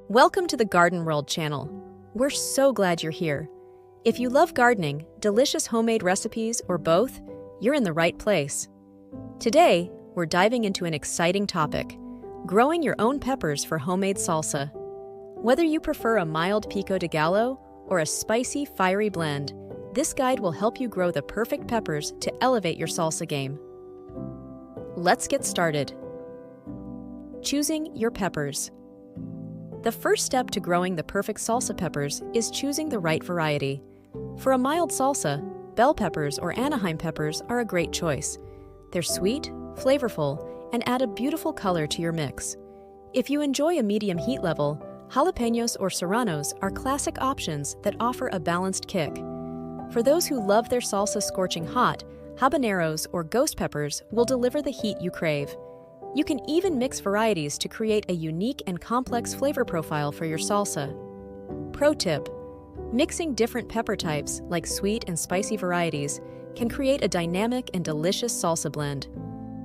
Welcome to the Garden World channel. We're so glad you're here. If you love gardening, delicious homemade recipes, or both, you're in the right place. Today, we're diving into an exciting topic: growing your own peppers for homemade salsa. Whether you prefer a mild pico de gallo or a spicy, fiery blend, this guide will help you grow the perfect peppers to elevate your salsa game. Let's get started. Choosing your peppers. The first step to growing the perfect salsa peppers is choosing the right variety. For a mild salsa, bell peppers or Anaheim peppers are a great choice. They're sweet, flavorful, and add a beautiful color to your mix. If you enjoy a medium heat level, jalapenos or serranos are classic options that offer a balanced kick. For those who love their salsa scorching hot, habaneros or ghost peppers will deliver the heat you crave. You can even mix varieties to create a unique and complex flavor profile for your salsa. Pro tip: mixing different pepper types, like sweet and spicy varieties, can create a dynamic and delicious salsa blend.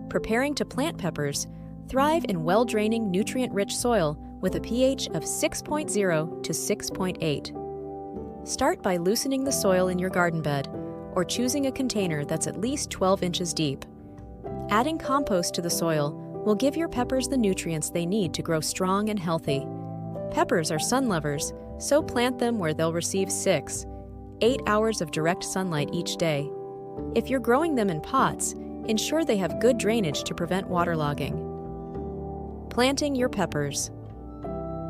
Preparing to plant peppers, thrive in well-draining, nutrient-rich soil with a pH of 6.0 to 6.8. Start by loosening the soil in your garden bed, or choosing a container that's at least 12 inches deep. Adding compost to the soil will give your peppers the nutrients they need to grow strong and healthy. Peppers are sun lovers, so plant them where they'll receive 6-8 hours of direct sunlight each day. If you're growing them in pots, ensure they have good drainage to prevent waterlogging. Planting your peppers.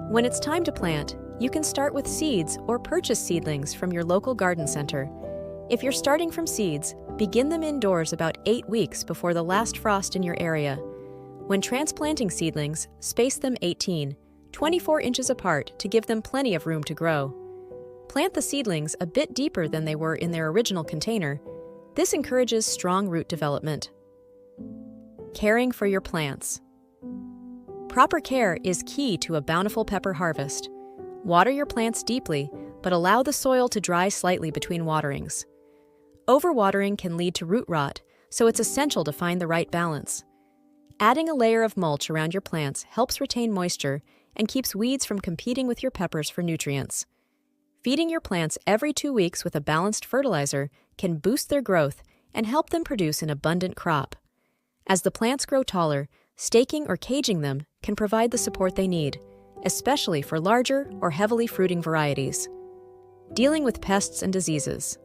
When it's time to plant, you can start with seeds or purchase seedlings from your local garden center. If you're starting from seeds, begin them indoors about 8 weeks before the last frost in your area. When transplanting seedlings, space them 18-24 inches apart to give them plenty of room to grow. Plant the seedlings a bit deeper than they were in their original container. This encourages strong root development. Caring for your plants. Proper care is key to a bountiful pepper harvest. Water your plants deeply, but allow the soil to dry slightly between waterings. Overwatering can lead to root rot, so it's essential to find the right balance. Adding a layer of mulch around your plants helps retain moisture and keeps weeds from competing with your peppers for nutrients. Feeding your plants every 2 weeks with a balanced fertilizer can boost their growth and help them produce an abundant crop. As the plants grow taller, staking or caging them can provide the support they need, especially for larger or heavily fruiting varieties. Dealing with pests and diseases.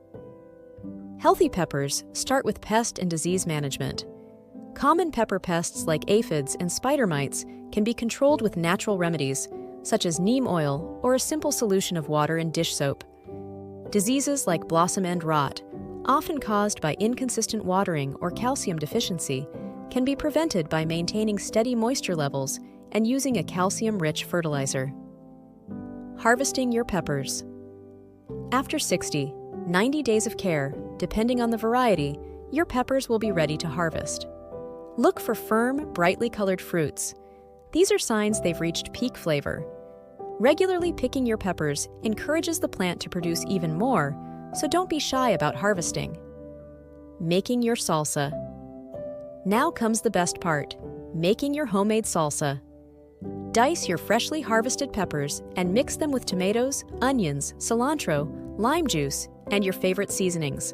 Healthy peppers start with pest and disease management. Common pepper pests like aphids and spider mites can be controlled with natural remedies, such as neem oil or a simple solution of water and dish soap. Diseases like blossom end rot, often caused by inconsistent watering or calcium deficiency, can be prevented by maintaining steady moisture levels and using a calcium-rich fertilizer. Harvesting your peppers. After 60-90 days of care, depending on the variety, your peppers will be ready to harvest. Look for firm, brightly colored fruits. These are signs they've reached peak flavor. Regularly picking your peppers encourages the plant to produce even more, so don't be shy about harvesting. Making your salsa. Now comes the best part: making your homemade salsa. Dice your freshly harvested peppers and mix them with tomatoes, onions, cilantro, lime juice, and your favorite seasonings.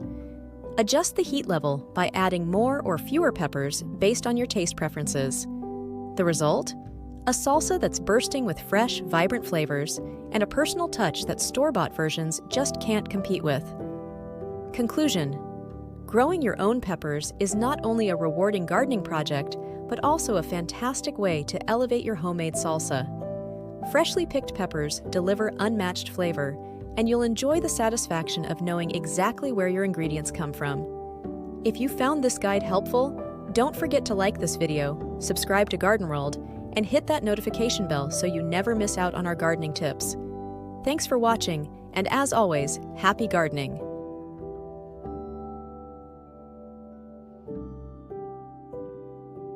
Adjust the heat level by adding more or fewer peppers based on your taste preferences. The result? A salsa that's bursting with fresh, vibrant flavors and a personal touch that store-bought versions just can't compete with. Conclusion: growing your own peppers is not only a rewarding gardening project, but also a fantastic way to elevate your homemade salsa. Freshly picked peppers deliver unmatched flavor, and you'll enjoy the satisfaction of knowing exactly where your ingredients come from. If you found this guide helpful, don't forget to like this video, subscribe to Garden World, and hit that notification bell so you never miss out on our gardening tips. Thanks for watching, and as always, happy gardening!